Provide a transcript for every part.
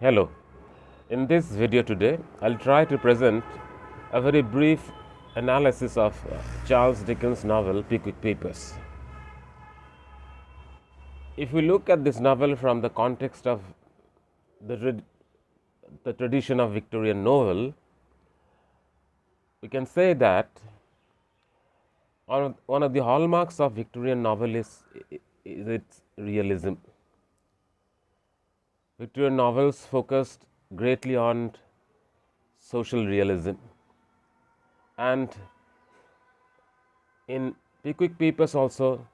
Hello. In this video today, I'll try to present a very brief analysis of Charles Dickens' novel Pickwick Papers. If we look at this novel from the context of the, the tradition of Victorian novel, we can say that one of the hallmarks of Victorian novel is its realism. Victorian novels focused greatly on social realism, and in Pickwick Papers also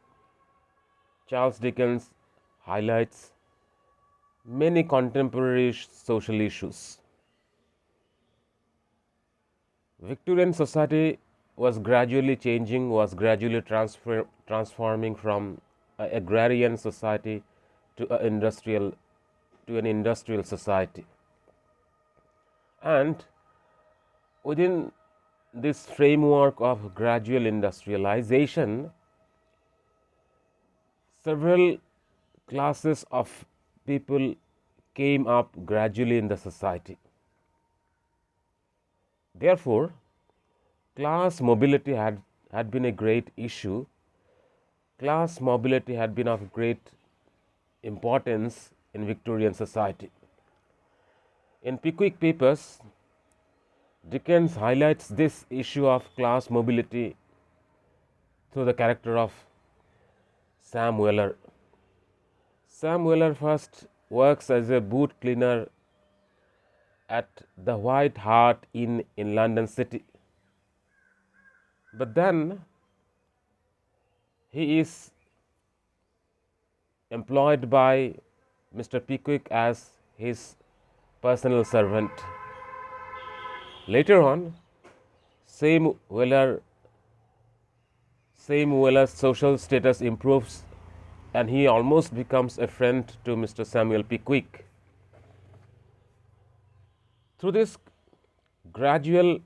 Charles Dickens highlights many contemporary social issues. Victorian society was gradually changing, was gradually transforming from an agrarian society to an industrial society. And within this framework of gradual industrialization, several classes of people came up gradually in the society. Therefore, class mobility had been a great issue. Class mobility had been of great importance in Victorian society. In Pickwick Papers, Dickens highlights this issue of class mobility through the character of Sam Weller. Sam Weller first works as a boot cleaner at the White Hart Inn in London City. But then he is employed by Mr. Pickwick as his personal servant. Later on, Sam Weller's social status improves and he almost becomes a friend to Mr. Samuel Pickwick. Through this gradual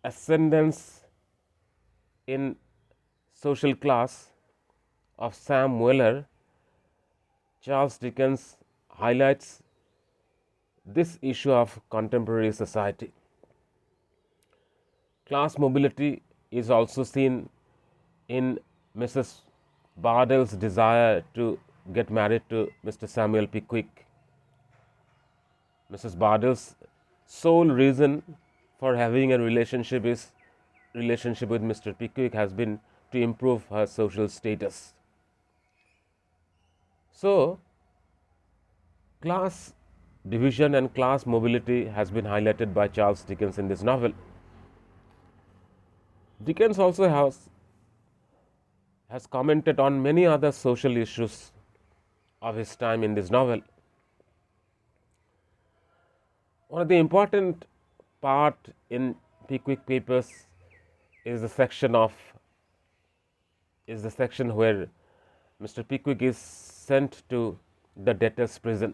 ascendance in social class of Sam Weller, Charles Dickens highlights this issue of contemporary society. Class mobility is also seen in Mrs. Bardell's desire to get married to Mr. Samuel Pickwick. Mrs. Bardell's sole reason for having a relationship with Mr. Pickwick has been to improve her social status. So, class division and class mobility has been highlighted by Charles Dickens in this novel. Dickens also has commented on many other social issues of his time in this novel. One of the important part in Pickwick Papers is the section where Mr. Pickwick is sent to the debtor's prison.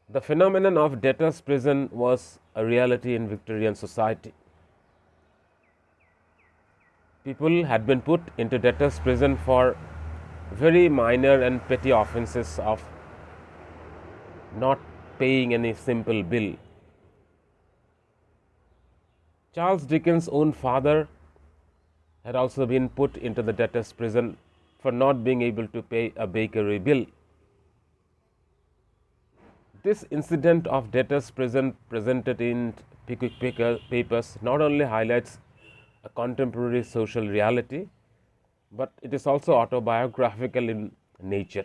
The phenomenon of debtor's prison was a reality in Victorian society. People had been put into debtor's prison for very minor and petty offences of not paying any simple bill. Charles Dickens' own father had also been put into the debtor's prison for not being able to pay a bakery bill. This incident of debtor's prison presented in Pickwick Papers not only highlights a contemporary social reality, but it is also autobiographical in nature,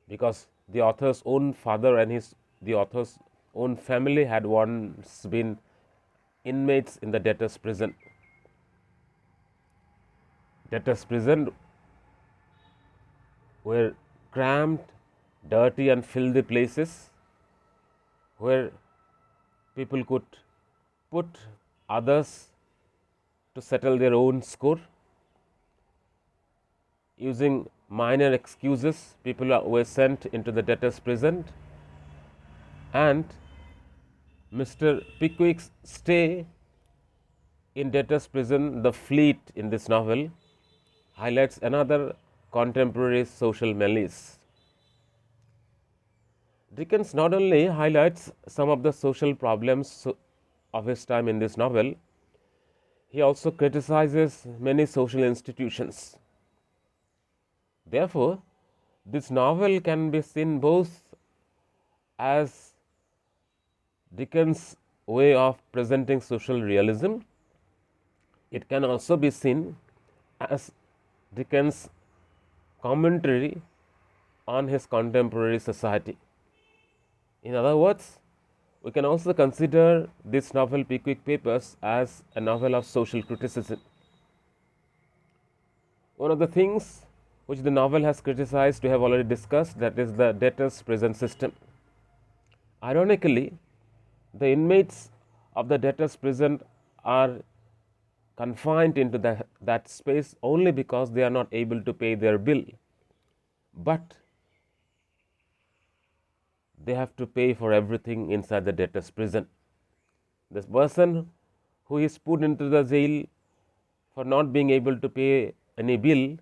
because the author's own father and the author's own family had once been inmates in the debtor's prison. Debtor's prison were cramped, dirty and filthy places where people could put others to settle their own score. Using minor excuses, people were sent into the debtor's prison, and Mr. Pickwick's stay in debtor's prison, the Fleet, in this novel, highlights another contemporary social malaise. Dickens not only highlights some of the social problems of his time in this novel, he also criticizes many social institutions. Therefore, this novel can be seen both as Dickens' way of presenting social realism. It can also be seen as Dickens' commentary on his contemporary society. In other words, we can also consider this novel Pickwick Papers as a novel of social criticism. One of the things which the novel has criticized we have already discussed, that is the debtors' prison system. Ironically, the inmates of the debtors' prison are confined into that space only because they are not able to pay their bill. But they have to pay for everything inside the debtors' prison. This person who is put into the jail for not being able to pay any bill,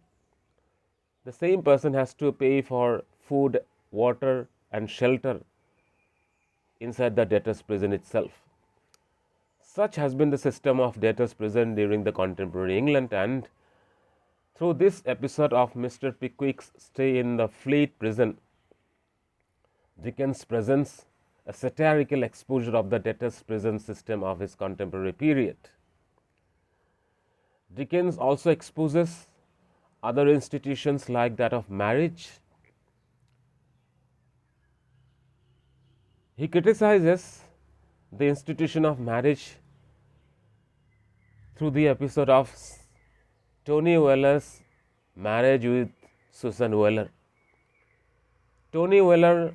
the same person has to pay for food, water, and shelter inside the debtors' prison itself. Such has been the system of debtors' prison during the contemporary England, and through this episode of Mr. Pickwick's stay in the Fleet prison, Dickens presents a satirical exposure of the debtors' prison system of his contemporary period. Dickens also exposes other institutions like that of marriage. He criticizes the institution of marriage through the episode of Tony Weller's marriage with Susan Weller. Tony Weller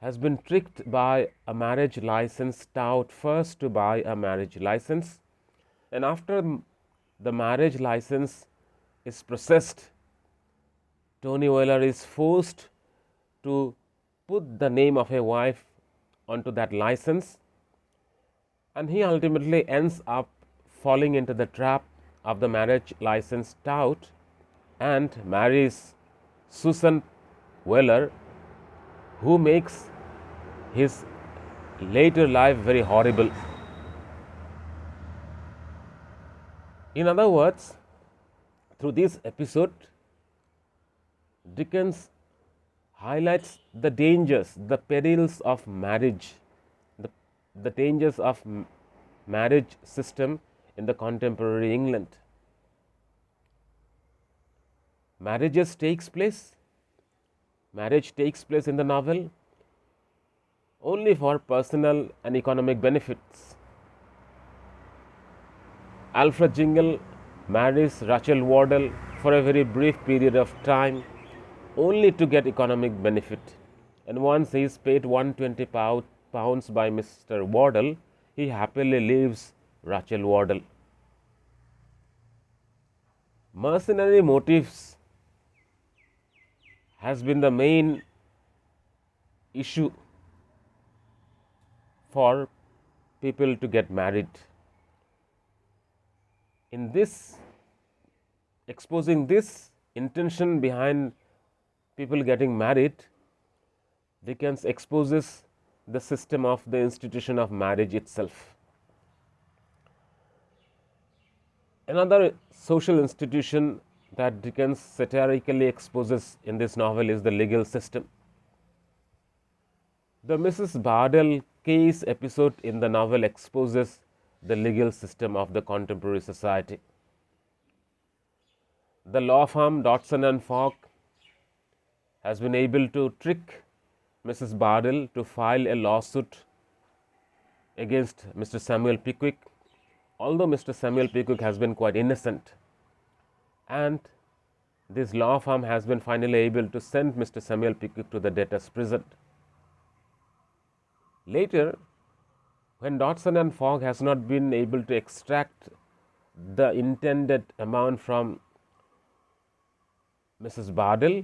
has been tricked by a marriage license tout first to buy a marriage license, and after the marriage license is processed, Tony Weller is forced to put the name of a wife onto that license, and he ultimately ends up falling into the trap of the marriage license tout and marries Susan Weller, who makes his later life very horrible. In other words, through this episode, Dickens highlights the dangers, the perils of marriage, the dangers of marriage system in the contemporary England. Marriage takes place in the novel only for personal and economic benefits. Alfred Jingle marries Rachel Wardle for a very brief period of time only to get economic benefit, and once he is paid £120 by Mr. Wardle, he happily leaves Rachel Wardle. Mercenary motives has been the main issue for people to get married. In this, exposing this intention behind people getting married, Dickens exposes the system of the institution of marriage itself. Another social institution that Dickens satirically exposes in this novel is the legal system. The Mrs. Bardell case episode in the novel exposes the legal system of the contemporary society. The law firm Dodson and Fogg has been able to trick Mrs. Bardell to file a lawsuit against Mr. Samuel Pickwick, although Mr. Samuel Pickwick has been quite innocent. And this law firm has been finally able to send Mr. Samuel Pickwick to the debtors' prison. Later, when Dodson and Fogg has not been able to extract the intended amount from Mrs. Bardell,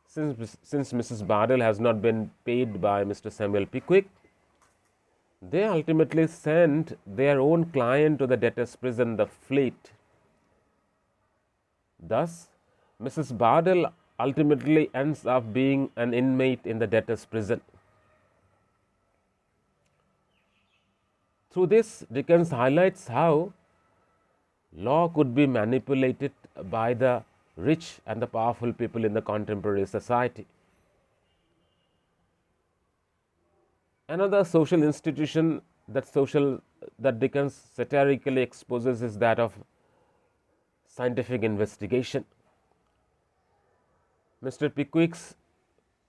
since Mrs. Bardell has not been paid by Mr. Samuel Pickwick, they ultimately sent their own client to the debtors' prison, the Fleet. Thus, Mrs. Bardell ultimately ends up being an inmate in the debtors' prison. Through this, Dickens highlights how law could be manipulated by the rich and the powerful people in the contemporary society. Another social institution that Dickens satirically exposes is that of scientific investigation. Mr. Pickwick's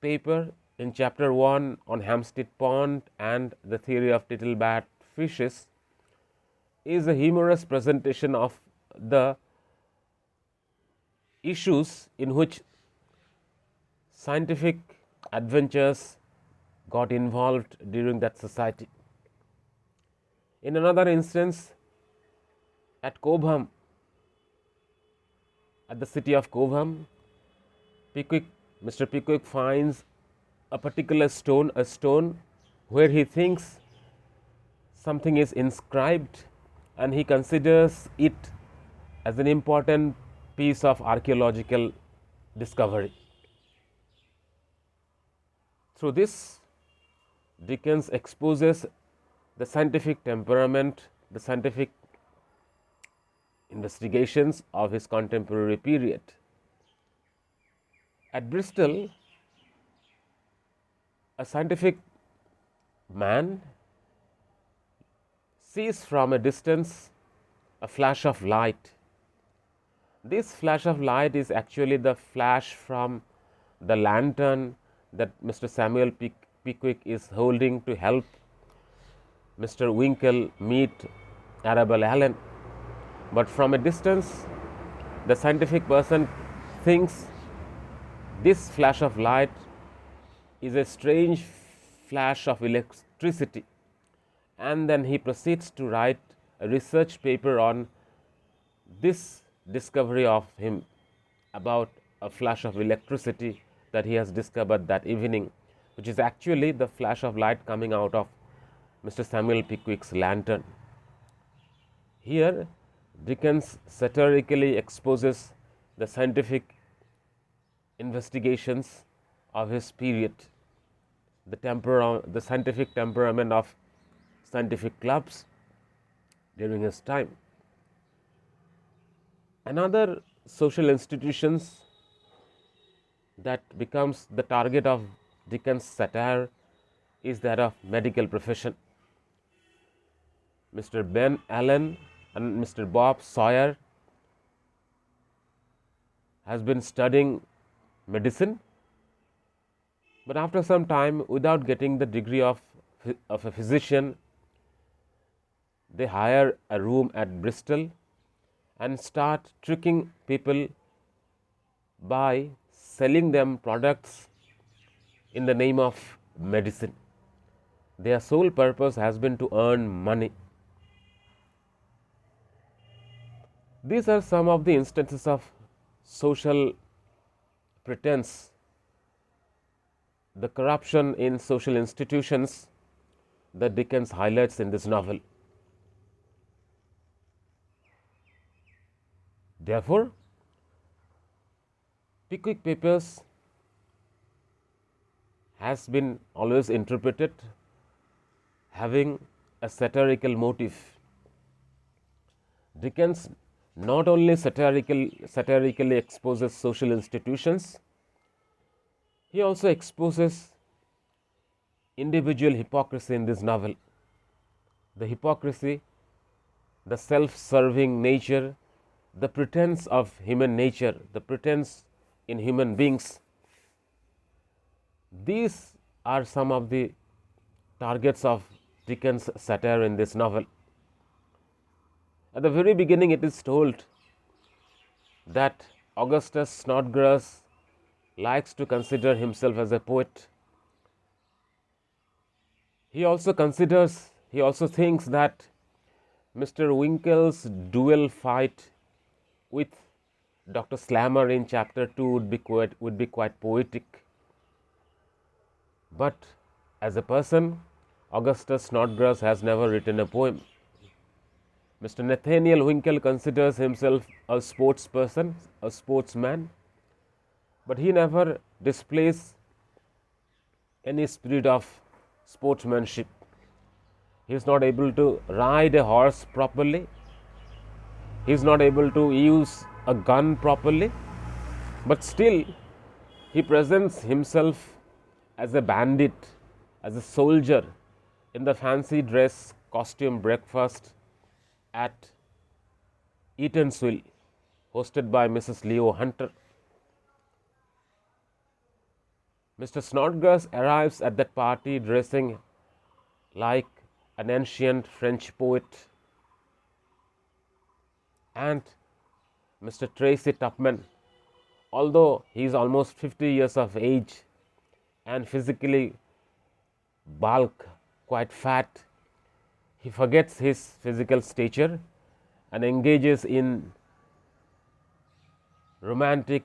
paper in chapter 1 on Hampstead Pond and the theory of tittle-bat fishes is a humorous presentation of the issues in which scientific adventures got involved during that society. In another instance, at Cobham, at the city of Cobham, Mr. Pickwick finds a particular stone, where he thinks something is inscribed, and he considers it as an important piece of archaeological discovery. Through this, Dickens exposes the scientific temperament, the scientific investigations of his contemporary period. At Bristol, a scientific man sees from a distance a flash of light. This flash of light is actually the flash from the lantern that Mr. Samuel Pickwick is holding to help Mr. Winkle meet Arabella Allen. But from a distance, the scientific person thinks this flash of light is a strange flash of electricity, and then he proceeds to write a research paper on this discovery of him about a flash of electricity that he has discovered that evening, which is actually the flash of light coming out of Mr. Samuel Pickwick's lantern. Here, Dickens satirically exposes the scientific investigations of his period, the scientific temperament of scientific clubs during his time. Another social institutions that becomes the target of Dickens' satire is that of medical profession. Mr. Ben Allen and Mr. Bob Sawyer has been studying medicine, but after some time, without getting the degree of a physician, they hire a room at Bristol and start tricking people by selling them products in the name of medicine. Their sole purpose has been to earn money. These are some of the instances of social pretense, the corruption in social institutions that Dickens highlights in this novel. Therefore, Pickwick Papers has been always interpreted having a satirical motive. Dickens not only satirically exposes social institutions, he also exposes individual hypocrisy in this novel. The hypocrisy, the self-serving nature, the pretense of human nature, the pretense in human beings. These are some of the targets of Dickens' satire in this novel. At the very beginning, it is told that Augustus Snodgrass likes to consider himself as a poet. He also thinks that Mr. Winkle's duel fight with Dr. Slammer in chapter 2 would be quite poetic. But as a person, Augustus Snodgrass has never written a poem. Mr. Nathaniel Winkle considers himself a sportsman, but he never displays any spirit of sportsmanship. He is not able to ride a horse properly. He is not able to use a gun properly. But still, he presents himself as a bandit, as a soldier in the fancy dress costume breakfast at Eatanswill, hosted by Mrs. Leo Hunter. Mr. Snodgrass arrives at that party dressing like an ancient French poet, and Mr. Tracy Tupman, although he is almost 50 years of age and physically bulk, quite fat, he forgets his physical stature and engages in romantic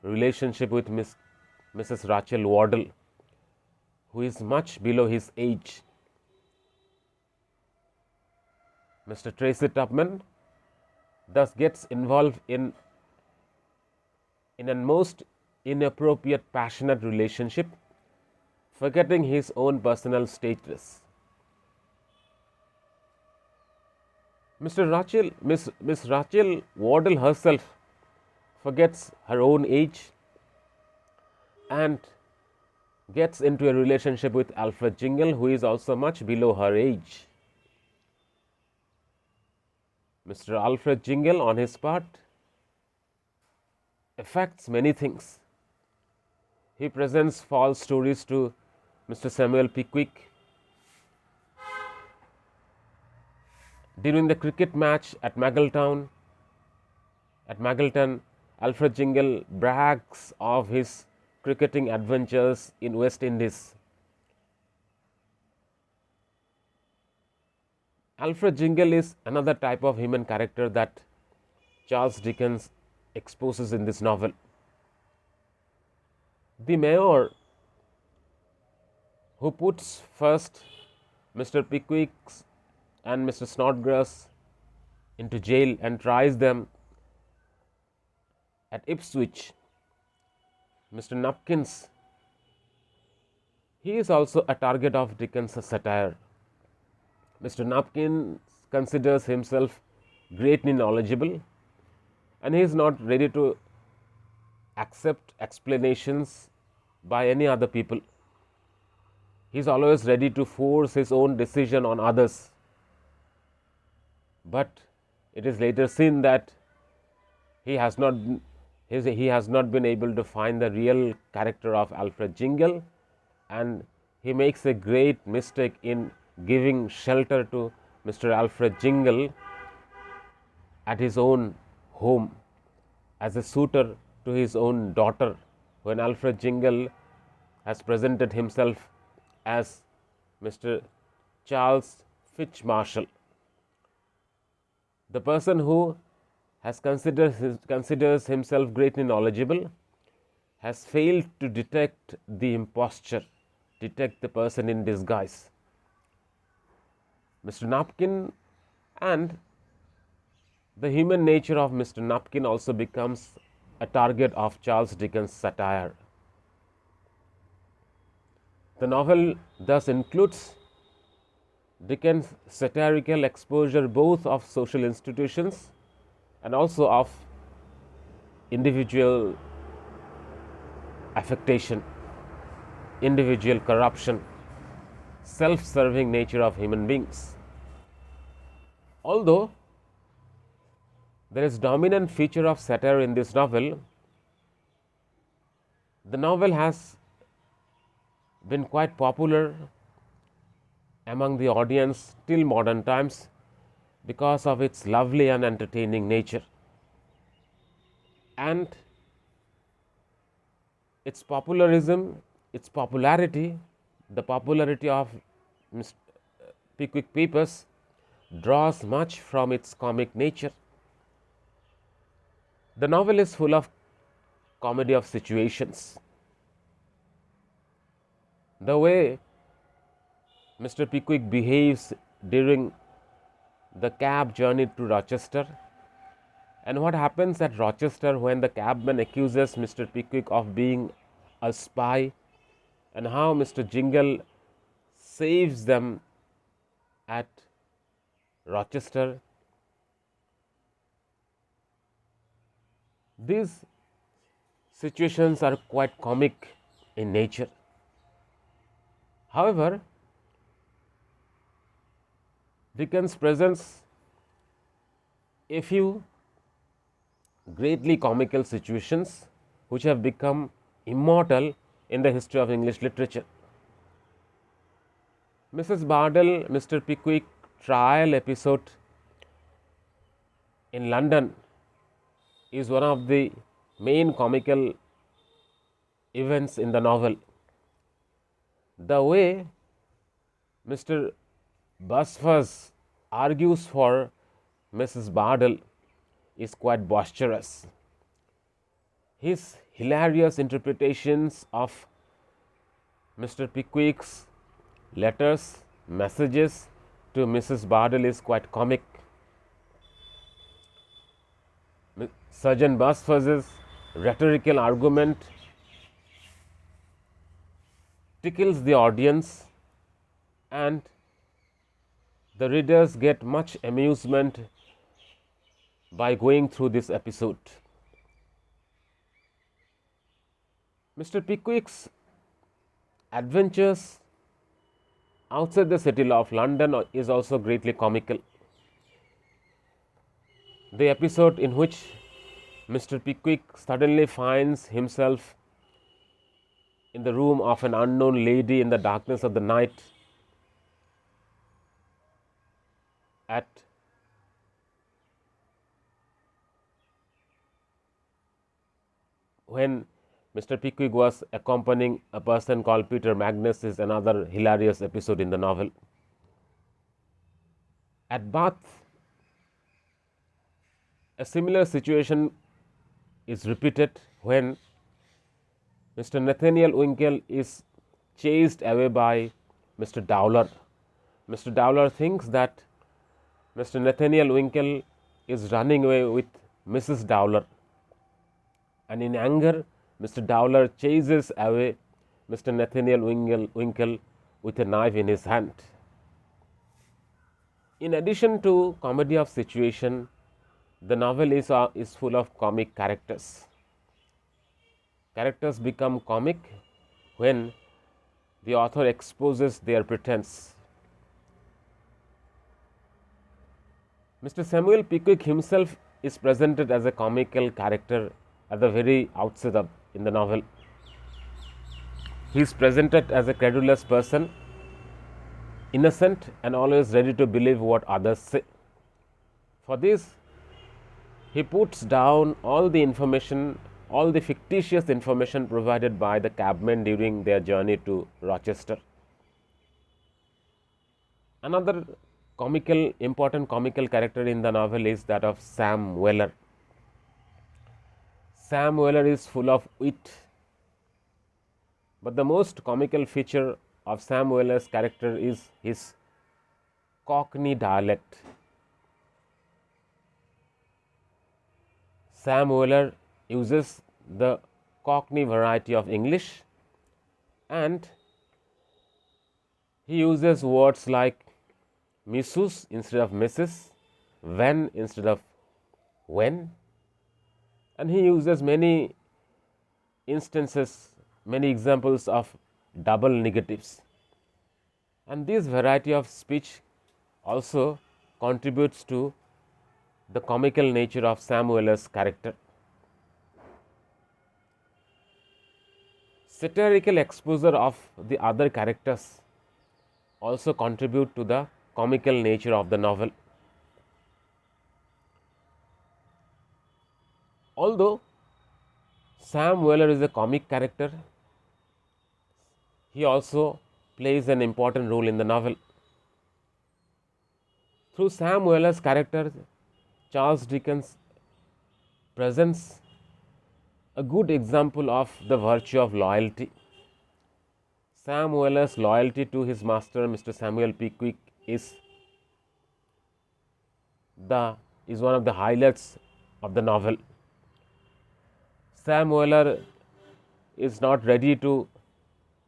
relationship with Mrs. Rachel Waddell, who is much below his age. Mr. Tracy Tupman thus gets involved in a most inappropriate passionate relationship, forgetting his own personal status. Miss Rachel Waddell herself forgets her own age and gets into a relationship with Alfred Jingle, who is also much below her age. Mr. Alfred Jingle, on his part, affects many things. He presents false stories to Mr. Samuel Pickwick. During the cricket match at Maggleton, Alfred Jingle brags of his cricketing adventures in West Indies. Alfred Jingle is another type of human character that Charles Dickens exposes in this novel. The mayor, who puts first Mr. Pickwick and Mr. Snodgrass into jail and tries them at Ipswich, Mr. Nupkins, he is also a target of Dickens' satire. Mr. Nupkins considers himself greatly knowledgeable, and he is not ready to accept explanations by any other people. He is always ready to force his own decision on others. But it is later seen that he has not been able to find the real character of Alfred Jingle, and he makes a great mistake in giving shelter to Mr. Alfred Jingle at his own home as a suitor to his own daughter, when Alfred Jingle has presented himself as Mr. Charles Fitzmarshall. The person who considers himself greatly knowledgeable has failed to detect the imposture, detect the person in disguise. Mr. Nupkin, and the human nature of Mr. Nupkin also becomes a target of Charles Dickens' satire. The novel thus includes Dickens' satirical exposure both of social institutions and also of individual affectation, individual corruption, self-serving nature of human beings. Although there is dominant feature of satire in this novel, the novel has been quite popular among the audience till modern times because of its lovely and entertaining nature, and its popularity, the popularity of Mr. Pickwick Papers draws much from its comic nature. The novel is full of comedy of situations. The way Mr. Pickwick behaves during the cab journey to Rochester, and what happens at Rochester when the cabman accuses Mr. Pickwick of being a spy, and how Mr. Jingle saves them at Rochester. These situations are quite comic in nature. However, Dickens presents a few greatly comical situations which have become immortal in the history of English literature. Mrs. Bardell, Mr. Pickwick trial episode in London is one of the main comical events in the novel. The way Mr. Bosphorus argues for Mrs. Bardell is quite boisterous. His hilarious interpretations of Mr. Pickwick's letters, messages to Mrs. Bardell is quite comic. Sergeant Bosphorus's rhetorical argument tickles the audience, and the readers get much amusement by going through this episode. Mr. Pickwick's adventures outside the city of London is also greatly comical. The episode in which Mr. Pickwick suddenly finds himself in the room of an unknown lady in the darkness of the night at when Mr. Pickwick was accompanying a person called Peter Magnus is another hilarious episode in the novel. At Bath, a similar situation is repeated when Mr. Nathaniel Winkle is chased away by Mr. Dowler. Mr. Dowler thinks that Mr. Nathaniel Winkle is running away with Mrs. Dowler, and in anger, Mr. Dowler chases away Mr. Nathaniel Winkle with a knife in his hand. In addition to comedy of situation, the novel is full of comic characters. Characters become comic when the author exposes their pretense. Mr. Samuel Pickwick himself is presented as a comical character at the very outset in the novel. He is presented as a credulous person, innocent and always ready to believe what others say. For this, he puts down all the information, all the fictitious information provided by the cabmen during their journey to Rochester. Another important comical character in the novel is that of Sam Weller. Sam Weller is full of wit, but the most comical feature of Sam Weller's character is his Cockney dialect. Sam Weller uses the Cockney variety of English, and he uses words like missus instead of Mrs., when instead of when, and he uses many instances, many examples of double negatives. And this variety of speech also contributes to the comical nature of Sam Weller's character. Satirical exposure of the other characters also contribute to the comical nature of the novel. Although Sam Weller is a comic character, he also plays an important role in the novel. Through Sam Weller's character, Charles Dickens presents a good example of the virtue of loyalty. Sam Weller's loyalty to his master, Mr. Samuel Pickwick, is one of the highlights of the novel. Sam Weller is not ready to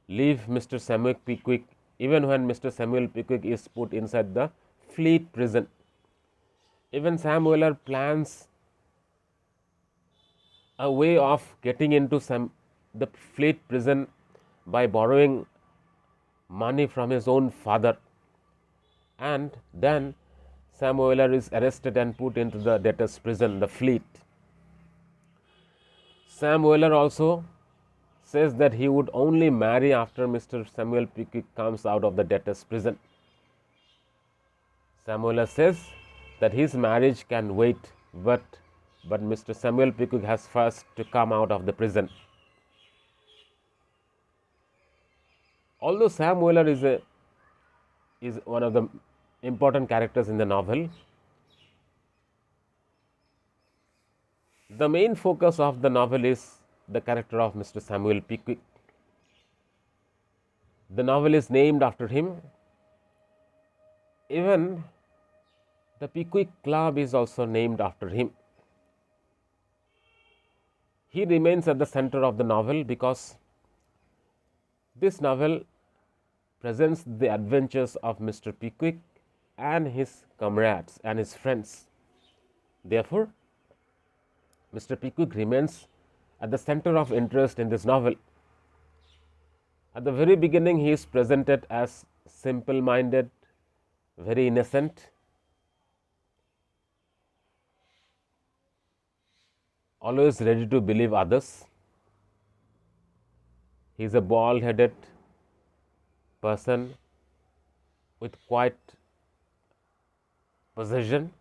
leave Mr. Samuel Pickwick even when Mr. Samuel Pickwick is put inside the Fleet prison. Even Sam Weller plans a way of getting into the Fleet prison by borrowing money from his own father, and then Sam Weller is arrested and put into the debtors' prison, the Fleet. Sam Weller also says that he would only marry after Mr. Samuel Pickwick comes out of the debtors' prison. Sam Weller says that his marriage can wait, but Mr. Samuel Pickwick has first to come out of the prison. Although Sam Weller is one of the important characters in the novel, the main focus of the novel is the character of Mr. Samuel Pickwick. The novel is named after him. Even the Pickwick Club is also named after him. He remains at the center of the novel because this novel presents the adventures of Mr. Pickwick and his comrades and his friends. Therefore, Mr. Pickwick remains at the center of interest in this novel. At the very beginning, he is presented as simple-minded, very innocent, always ready to believe others. He is a bald-headed person with quiet possession,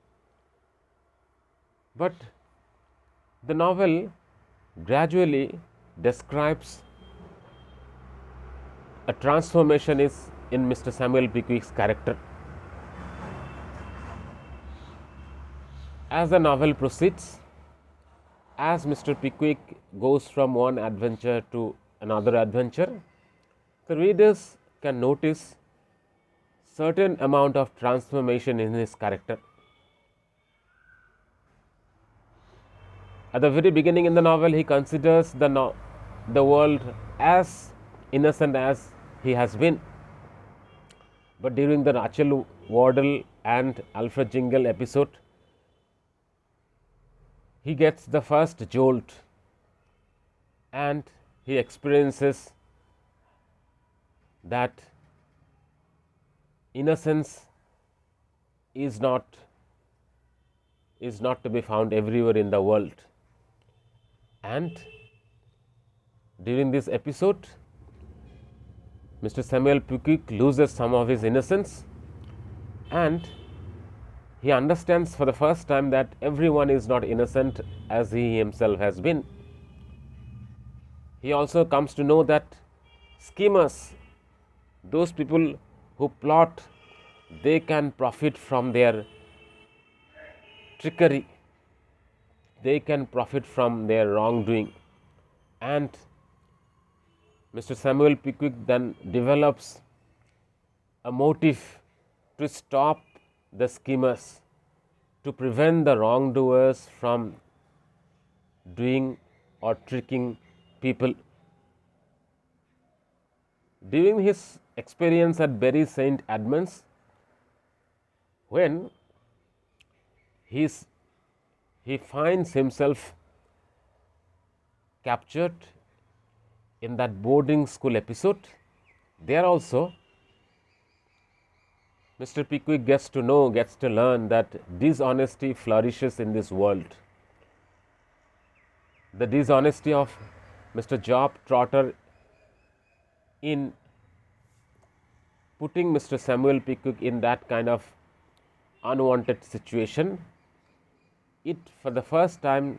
but the novel gradually describes a transformation in Mr. Samuel Pickwick's character. As the novel proceeds, as Mr. Pickwick goes from one adventure to another adventure, the readers can notice certain amount of transformation in his character. At the very beginning in the novel, he considers the world as innocent as he has been. But during the Rachel Wardle and Alfred Jingle episode, he gets the first jolt and he experiences that innocence is not to be found everywhere in the world. And during this episode, Mr. Samuel Pickwick loses some of his innocence and he understands for the first time that everyone is not innocent as he himself has been. He also comes to know that schemers, those people who plot, they can profit from their trickery, they can profit from their wrongdoing. And Mr. Samuel Pickwick then develops a motive to stop the schemers, to prevent the wrongdoers from doing or tricking people. During his experience at Bury St. Edmunds, when he finds himself captured in that boarding school episode, there also Mr. Pickwick gets to learn that dishonesty flourishes in this world. The dishonesty of Mr. Job Trotter in putting Mr. Samuel Pickwick in that kind of unwanted situation, it for the first time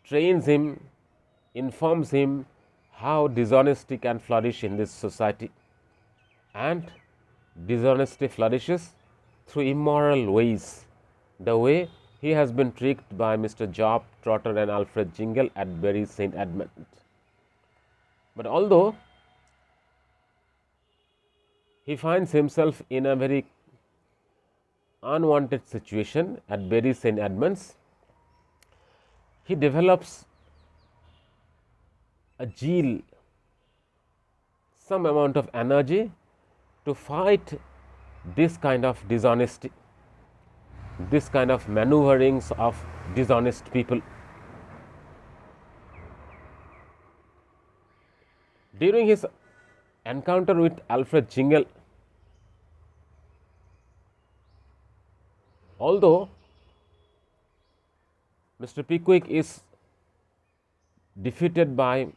trains him, informs him how dishonesty can flourish in this society. And dishonesty flourishes through immoral ways, the way he has been tricked by Mr. Job Trotter and Alfred Jingle at Bury St. Edmunds. But although he finds himself in a very unwanted situation at Bury St. Edmunds, he develops a zeal, some amount of energy to fight this kind of dishonesty, this kind of maneuverings of dishonest people. During his encounter with Alfred Jingle, although Mr. Pickwick is defeated by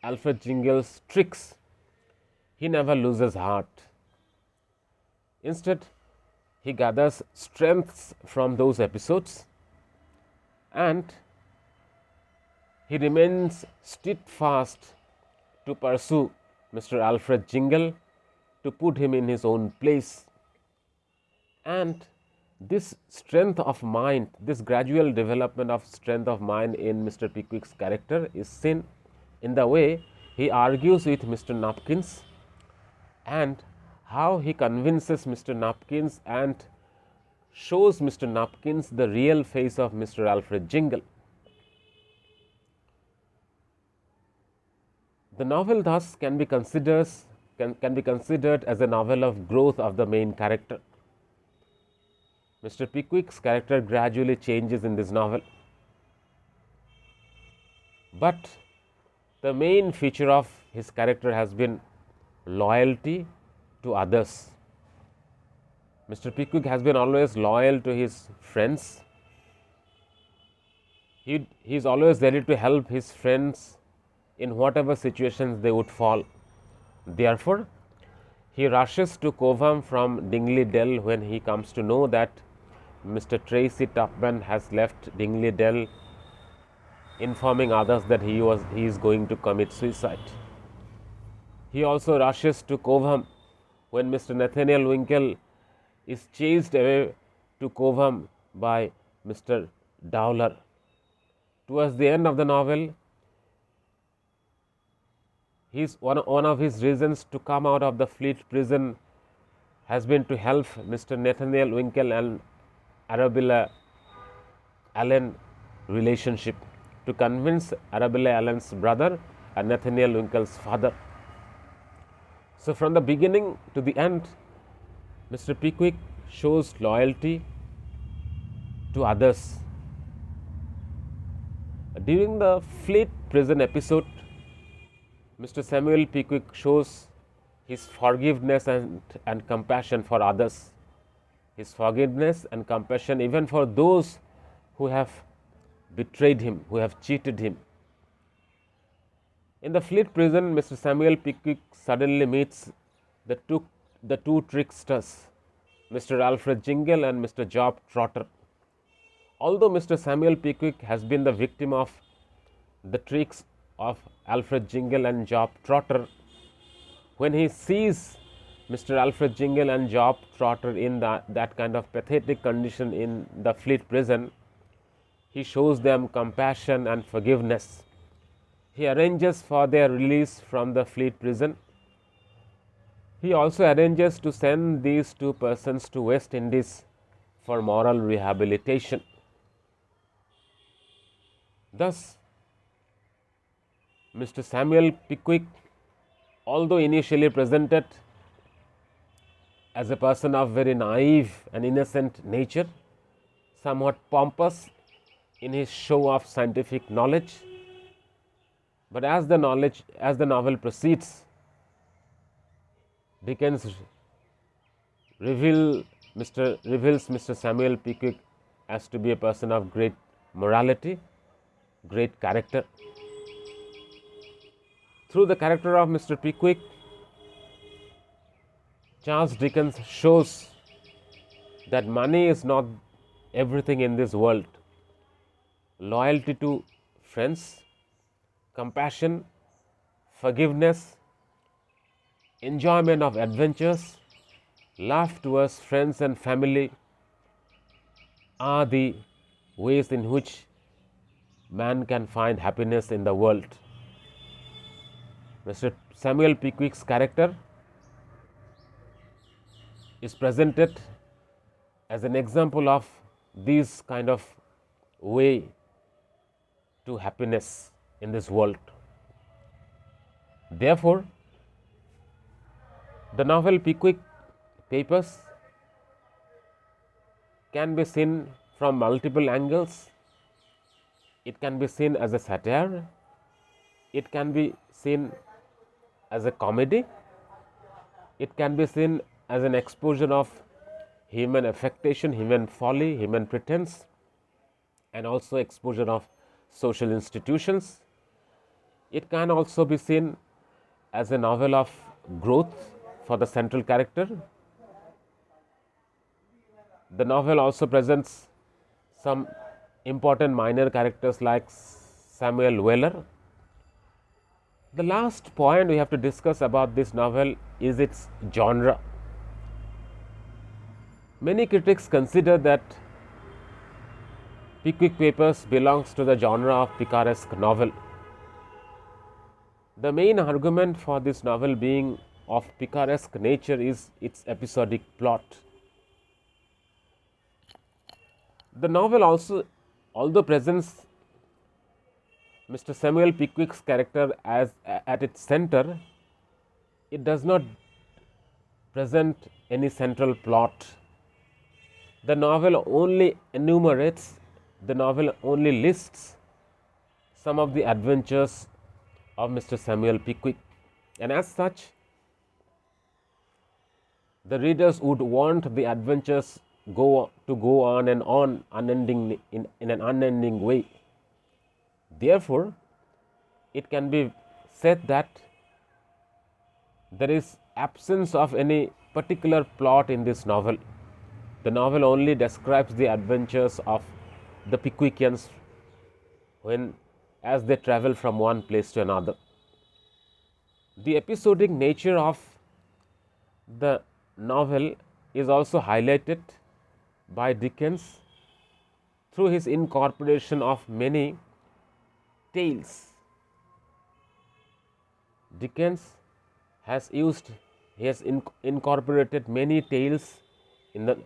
Alfred Jingle's tricks, he never loses heart. Instead, he gathers strengths from those episodes and he remains steadfast to pursue Mr. Alfred Jingle, to put him in his own place. And this strength of mind, this gradual development of strength of mind in Mr. Pickwick's character is seen in the way he argues with Mr. Nupkins and how he convinces Mr. Nupkins and shows Mr. Nupkins the real face of Mr. Alfred Jingle. The novel thus can be considered as a novel of growth of the main character. Mr. Pickwick's character gradually changes in this novel, but the main feature of his character has been loyalty to others. Mr. Pickwick has been always loyal to his friends. He is always ready to help his friends in whatever situations they would fall. Therefore, he rushes to Cobham from Dingley Dell when he comes to know that Mr. Tracy Tupman has left Dingley Dell, informing others that he is going to commit suicide. He also rushes to Cobham when Mr. Nathaniel Winkle is chased away to Cobham by Mr. Dowler. Towards the end of the novel, one of his reasons to come out of the Fleet prison has been to help Mr. Nathaniel Winkle and Arabella Allen relationship, to convince Arabella Allen's brother and Nathaniel Winkle's father. So, from the beginning to the end, Mr. Pickwick shows loyalty to others. During the Fleet prison episode, Mr. Samuel Pickwick shows his forgiveness and compassion for others, his forgiveness and compassion even for those who have betrayed him, who have cheated him. In the Fleet prison, Mr. Samuel Pickwick suddenly meets the two tricksters, Mr. Alfred Jingle and Mr. Job Trotter. Although Mr. Samuel Pickwick has been the victim of the tricks of Alfred Jingle and Job Trotter, when he sees Mr. Alfred Jingle and Job Trotter in that kind of pathetic condition in the Fleet prison, he shows them compassion and forgiveness. He arranges for their release from the Fleet prison. He also arranges to send these two persons to West Indies for moral rehabilitation. Thus, Mr. Samuel Pickwick, although initially presented as a person of very naive and innocent nature, somewhat pompous in his show of scientific knowledge, but as the novel proceeds, Dickens reveals Mr. Samuel Pickwick as to be a person of great morality, great character. Through the character of Mr. Pickwick, Charles Dickens shows that money is not everything in this world. Loyalty to friends, compassion, forgiveness, enjoyment of adventures, love towards friends and family are the ways in which man can find happiness in the world. Mr. Samuel Pickwick's character is presented as an example of this kind of way to happiness in this world. Therefore, The novel Pickwick Papers can be seen from multiple angles. It can be seen as a satire, it can be seen as a comedy, it can be seen as an exposure of human affectation, human folly, human pretense, and also exposure of social institutions. It can also be seen as a novel of growth for the central character. The novel also presents some important minor characters like Samuel Weller. The last point we have to discuss about this novel is its genre. Many critics consider that Pickwick Papers belongs to the genre of picaresque novel. The main argument for this novel being of picaresque nature is its episodic plot. The novel also, although presents Mr. Samuel Pickwick's character as at its center, it does not present any central plot. The novel only enumerates, the novel only lists some of the adventures of Mr. Samuel Pickwick, and as such, the readers would want the adventures go on and on unending in an unending way. Therefore, it can be said that there is absence of any particular plot in this novel. The novel only describes the adventures of the Pickwickians as they travel from one place to another. The episodic nature of the novel is also highlighted by Dickens through his incorporation of many tales. Dickens has incorporated many tales in the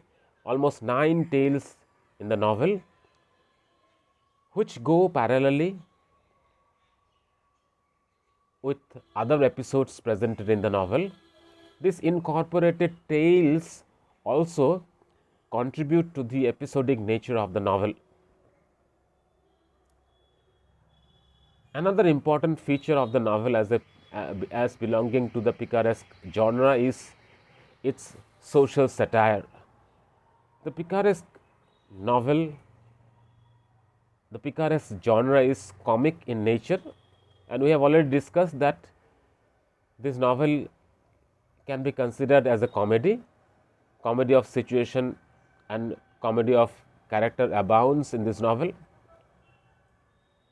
almost 9 tales in the novel, which go parallelly with other episodes presented in the novel. These incorporated tales also contribute to the episodic nature of the novel. Another important feature of the novel as belonging to the picaresque genre is its social satire. The picaresque genre is comic in nature, and we have already discussed that this novel can be considered as a comedy of situation, and comedy of character abounds in this novel.